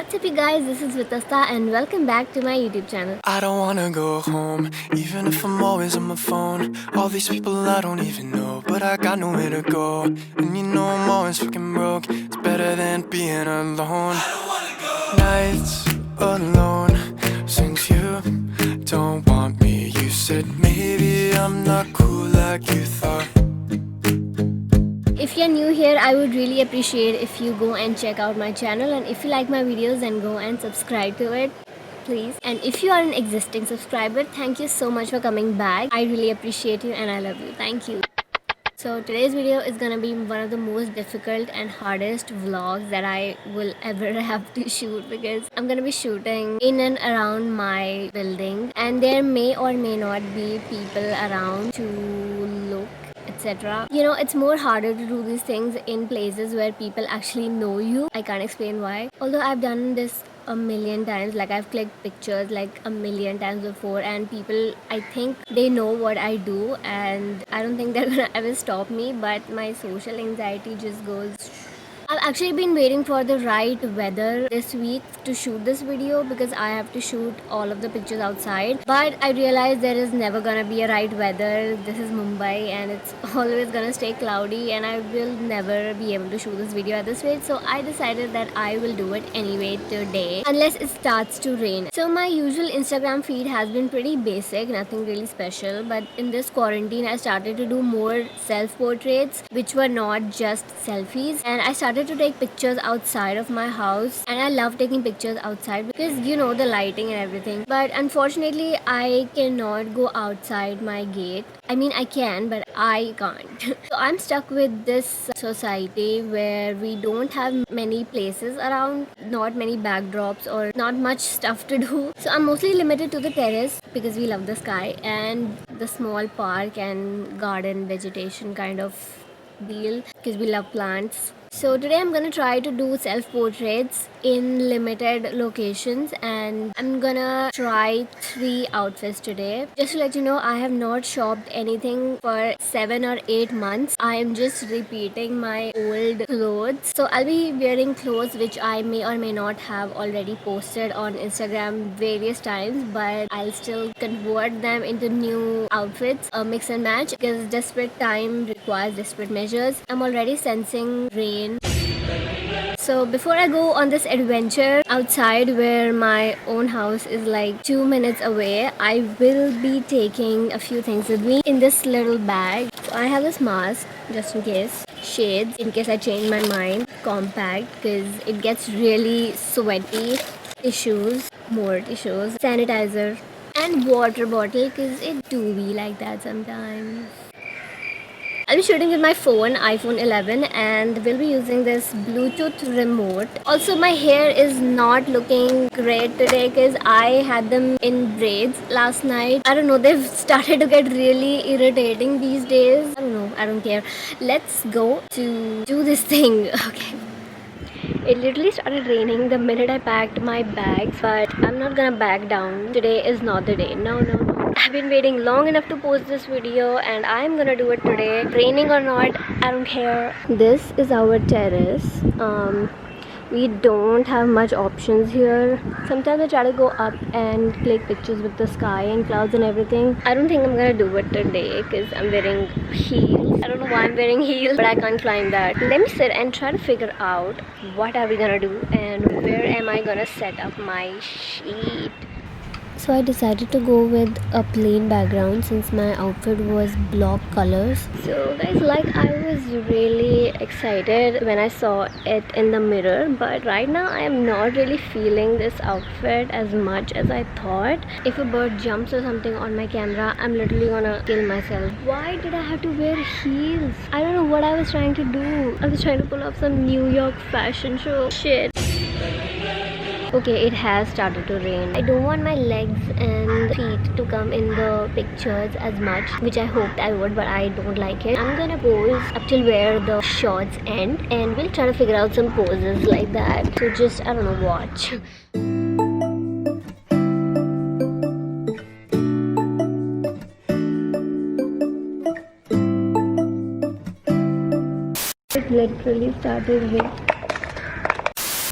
What's up you guys, this is Vitasta and welcome back to my YouTube channel. I don't wanna go home, even if I'm always on my phone. All these people I don't even know, but I got nowhere to go. And you know I'm always fucking broke, it's better than being alone. I don't wanna go. Nights alone, since you don't want me. You said maybe I'm not cool like you thought. If you're new here, I would really appreciate if you go and check out my channel, and if you like my videos then go and subscribe to it, please. And if you are an existing subscriber, thank you so much for coming back. I really appreciate you and I love you. Thank you. So today's video is gonna be one of the most difficult and hardest vlogs that I will ever have to shoot, because I'm gonna be shooting in and around my building and there may or may not be people around to look, etc. You know, it's more harder to do these things in places where people actually know you. I can't explain why. Although I've done this a million times, like I've clicked pictures like a million times before, and people, I think they know what I do and I don't think they're gonna ever stop me, but my social anxiety just goes. I've actually been waiting for the right weather this week to shoot this video, because I have to shoot all of the pictures outside, but I realized there is never gonna be a right weather. This is Mumbai and it's always gonna stay cloudy and I will never be able to shoot this video at this rate, so I decided that I will do it anyway today unless it starts to rain. So my usual Instagram feed has been pretty basic, nothing really special, but in this quarantine I started to do more self-portraits which were not just selfies, and I started to take pictures outside of my house, and I love taking pictures outside because you know the lighting and everything. But unfortunately I cannot go outside my gate. I mean I can, but I can't. So I'm stuck with this society where we don't have many places around, not many backdrops or not much stuff to do. So I'm mostly limited to the terrace because we love the sky, and the small park and garden vegetation kind of deal because we love plants. So today I'm gonna try to do self-portraits in limited locations, and I'm gonna try 3 outfits today. Just to let you know, I have not shopped anything for 7 or 8 months. I am just repeating my old clothes. So I'll be wearing clothes which I may or may not have already posted on Instagram various times, but I'll still convert them into new outfits, a mix and match, because desperate time requires desperate measures. I'm already sensing rain. So before I go on this adventure outside where my own house is like 2 minutes away, I will be taking a few things with me in this little bag. So I have this mask just in case, shades in case I change my mind, compact because it gets really sweaty, tissues, more tissues, sanitizer, and water bottle because it do be like that sometimes. I'll be shooting with my phone, iPhone 11, and we'll be using this Bluetooth remote. Also, my hair is not looking great today because I had them in braids last night. I don't know, they've started to get really irritating these days. I don't know, I don't care. Let's go to do this thing, okay? It literally started raining the minute I packed my bags, but I'm not gonna back down. Today is not the day. No, no, no. I've been waiting long enough to post this video and I'm gonna do it today. Raining or not, I don't care. This is our terrace. We don't have much options here. Sometimes I try to go up and click pictures with the sky and clouds and everything. I don't think I'm gonna do it today because I'm wearing heels. I don't know why I'm wearing heels, but I can't climb that. Let me sit and try to figure out what are we gonna do and where am I gonna set up my sheet. So I decided to go with a plain background since my outfit was block colors. So guys, like I was really excited when I saw it in the mirror, but right now I am not really feeling this outfit as much as I thought. If a bird jumps or something on my camera, I'm literally gonna kill myself. Why did I have to wear heels? I don't know what I was trying to do. I was trying to pull off some New York fashion show shit. Okay, it has started to rain. I don't want my legs and feet to come in the pictures as much, which I hoped I would, but I don't like it. I'm gonna pose up till where the shots end and we'll try to figure out some poses like that. So just, I don't know, watch. It literally started raining.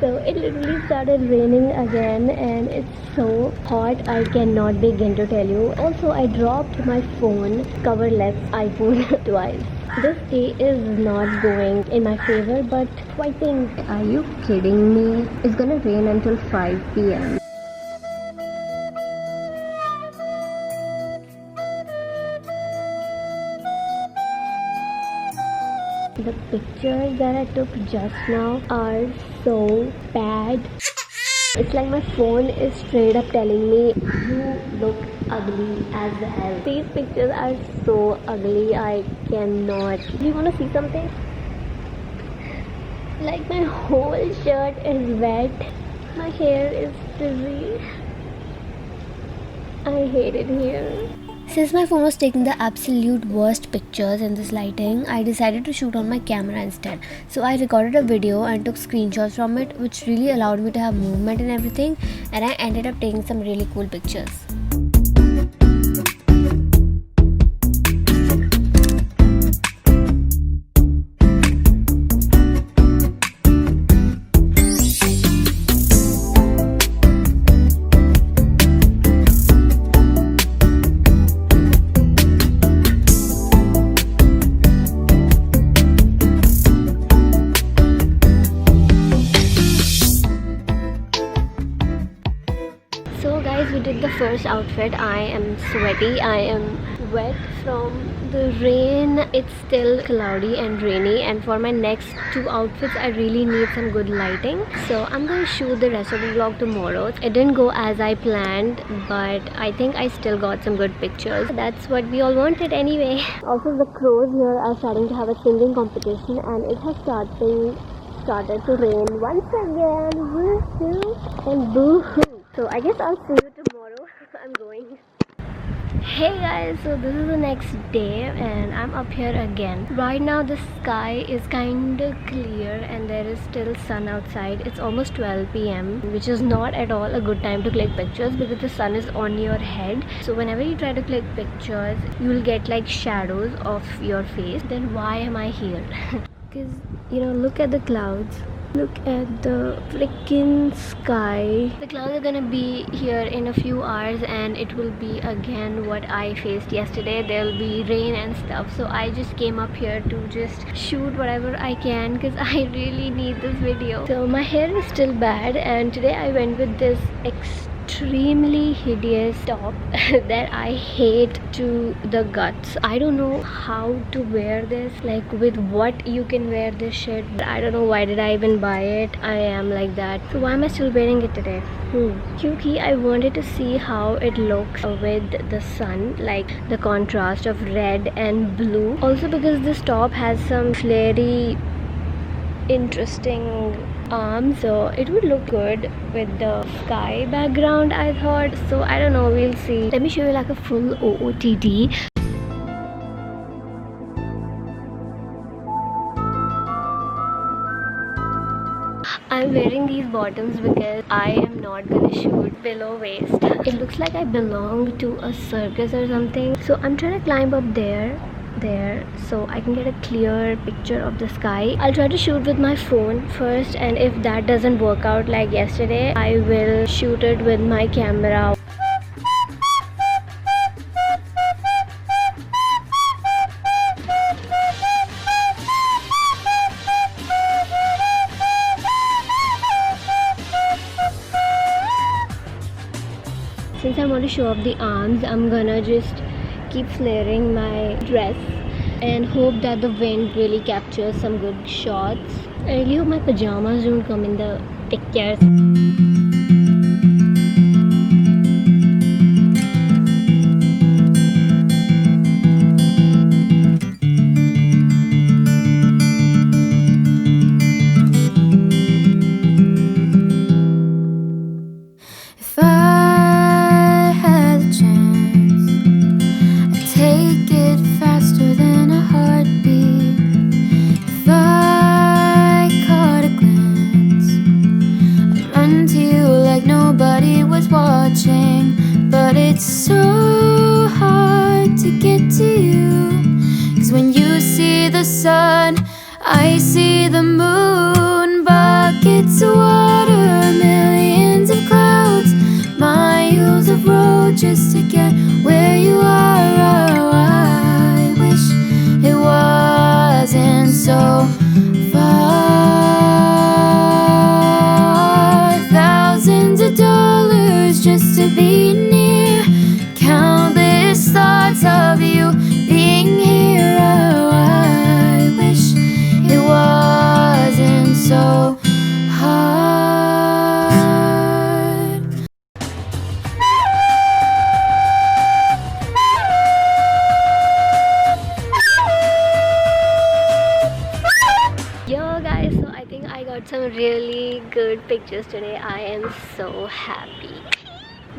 So it literally started raining again and it's so hot I cannot begin to tell you. Also, I dropped my phone, coverless iPhone twice. This day is not going in my favor, but I think, are you kidding me? It's gonna rain until 5 p.m. The pictures that I took just now are so bad. It's like my phone is straight up telling me, you look ugly as hell. These pictures are so ugly, I cannot. Do you wanna see something? Like my whole shirt is wet. My hair is frizzy. I hate it here. Since my phone was taking the absolute worst pictures in this lighting, I decided to shoot on my camera instead. So I recorded a video and took screenshots from it, which really allowed me to have movement and everything, and I ended up taking some really cool pictures. We did the first outfit. I am sweaty, I am wet from the rain. It's still cloudy and rainy, and for my next two outfits I really need some good lighting, so I'm going to shoot the rest of the vlog tomorrow. It didn't go as I planned, but I think I still got some good pictures. That's what we all wanted anyway. Also, the crows here are starting to have a singing competition, and it has started to rain once again. Woohoo and boo-hoo. So I guess I'll see you tomorrow. I'm going. Hey guys, so this is the next day and I'm up here again. Right now the sky is kind of clear and there is still sun outside. It's almost 12 p.m, which is not at all a good time to click pictures because the sun is on your head. So whenever you try to click pictures, you will get like shadows of your face. Then why am I here? Because, you know, look at the clouds. Look at the freaking sky. The clouds are gonna be here in a few hours and it will be again what I faced yesterday. There will be rain and stuff. So I just came up here to just shoot whatever I can because I really need this video. So my hair is still bad and today I went with this extremely hideous top that I hate to the guts. I don't know how to wear this, like with what you can wear this shit. I don't know why did I even buy it. I am like that. So why am I still wearing it today? Because I wanted to see how it looks with the sun, like the contrast of red and blue. Also because this top has some flary interesting arms, so it would look good with the sky background, I thought. So I don't know, we'll see. Let me show you like a full OOTD. I'm wearing these bottoms because I am not gonna shoot below waist. It looks like I belong to a circus or something. So I'm trying to climb up there so I can get a clear picture of the sky. I'll try to shoot with my phone first, and if that doesn't work out like yesterday, I will shoot it with my camera. Since I want to show off the arms, I'm gonna just keep flaring my dress and hope that the wind really captures some good shots. I really hope my pajamas don't come in the pictures. But it's so hard to get to you, 'cause when you see the sun, I see the moon, but buckets of water, millions of clouds, miles of road just to get where you are. Oh, I wish it wasn't so far. Thousands of dollars just to be near, countless thoughts of you being here. Oh, I wish it wasn't so hard. Yo guys, so I think I got some really good pictures today. I am so happy.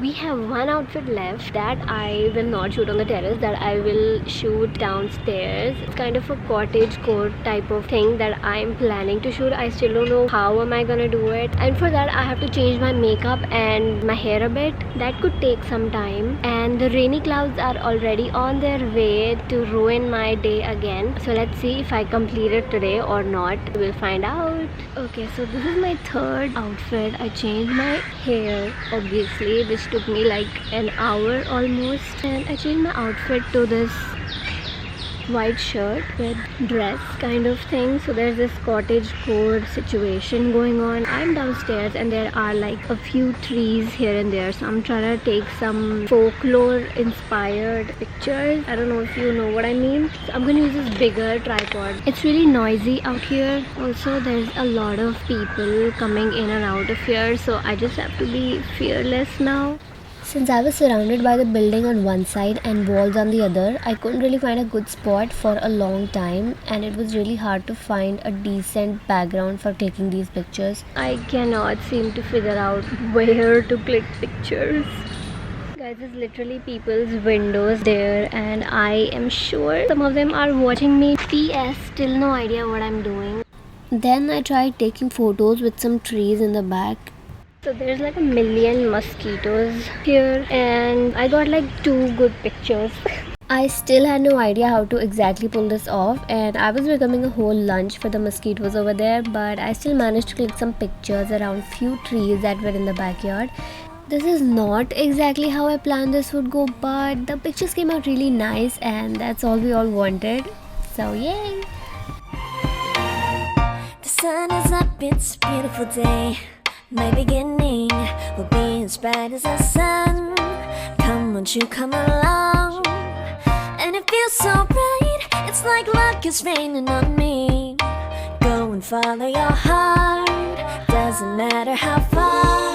We have one outfit left that I will not shoot on the terrace, that I will shoot downstairs. It's kind of a cottage core type of thing that I'm planning to shoot. I still don't know how am I gonna do it, and for that I have to change my makeup and my hair a bit. That could take some time, and the rainy clouds are already on their way to ruin my day again. So let's see if I complete it today or not. We'll find out. Okay, so this is my third outfit. I changed my hair, obviously, which took me like an hour almost, and I changed my outfit to this white shirt with dress kind of thing. So there's this cottage core situation going on. I'm downstairs and there are like a few trees here and there, so I'm trying to take some folklore inspired pictures. I don't know if you know what I mean. So I'm gonna use this bigger tripod. It's really noisy out here. Also, there's a lot of people coming in and out of here, so I just have to be fearless now. Since I was surrounded by the building on one side and walls on the other, I couldn't really find a good spot for a long time, and it was really hard to find a decent background for taking these pictures. I cannot seem to figure out where to click pictures. Guys, there's literally people's windows there, and I am sure some of them are watching me. PS, still no idea what I'm doing. Then I tried taking photos with some trees in the back. So there's like a million mosquitoes here, and I got like 2 good pictures. I still had no idea how to exactly pull this off, and I was becoming a whole lunch for the mosquitoes over there, but I still managed to click some pictures around few trees that were in the backyard. This is not exactly how I planned this would go, but the pictures came out really nice, and that's all we all wanted. So yay! The sun is up, it's a beautiful day. My beginning will be as bright as the sun. Come, won't you come along? And it feels so bright, it's like luck is raining on me. Go and follow your heart, doesn't matter how far.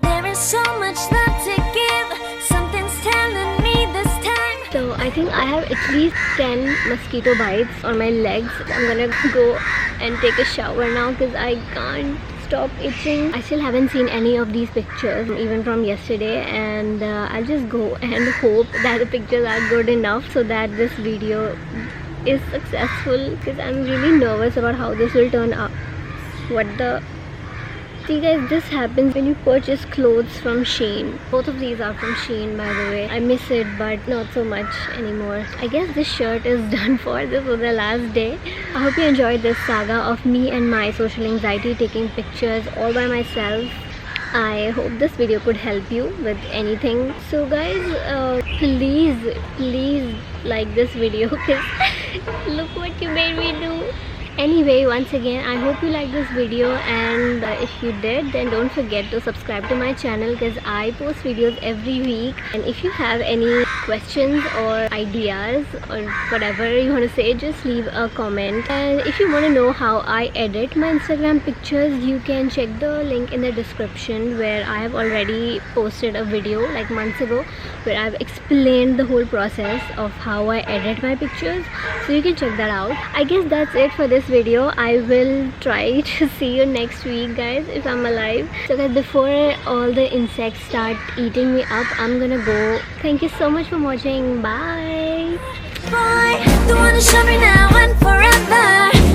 There is so much love to give, something's telling me this time. So I think I have at least 10 mosquito bites on my legs. I'm gonna go and take a shower now because I can't stop itching. I still haven't seen any of these pictures even from yesterday, and I'll just go and hope that the pictures are good enough so that this video is successful, because I'm really nervous about how this will turn out. What the... See guys, this happens when you purchase clothes from Shein. Both of these are from Shein, by the way. I miss it, but not so much anymore. I guess this shirt is done for. This was the last day. I hope you enjoyed this saga of me and my social anxiety, taking pictures all by myself. I hope this video could help you with anything. So guys, please like this video, because look what you made me do. Anyway, once again, I hope you liked this video, and if you did, then don't forget to subscribe to my channel, because I post videos every week. And if you have any questions or ideas or whatever you want to say, just leave a comment. And if you want to know how I edit my Instagram pictures, you can check the link in the description, where I have already posted a video like months ago where I've explained the whole process of how I edit my pictures, so you can check that out. I guess that's it for this video. I will try to see you next week, guys, if I'm alive. So guys, before all the insects start eating me up, I'm gonna go. Thank you so much for watching. Bye. Boy, the one to show me now and forever.